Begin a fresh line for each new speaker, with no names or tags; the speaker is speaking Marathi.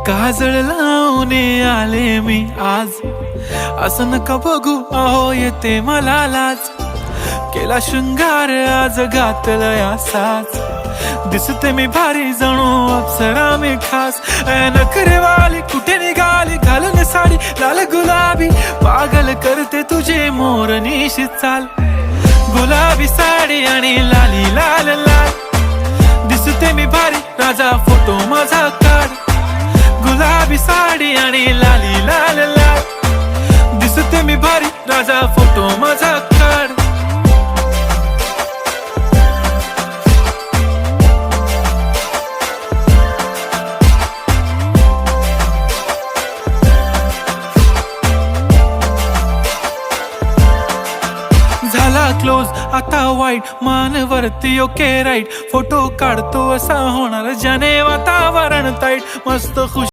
काजळ लावून आले मी आज, असं नका बघू अहो येते मला लाज. केला शृंगार आज घातलाय असाच, दिसते मी भारी जणू अप्सरा मी खास. नखरेवाली कुठे निघाली घालून साडी लाल गुलाबी, पागल करते तुझे मोरनीशी चाल. गुलाबी साडी आणि लाली लाल लाल, दिसते मी भारी राजा फोटो माझा काढ. गुलाबी साडी आणि लाली लाल लाल, दिसते मी भारी राजा फोटो माझा काढ. झाला क्लोज आता वाईट, मानवरती ओके राईट, फोटो काढतो असा होणार ज्याने वातावरण ताईट. मस्त खुश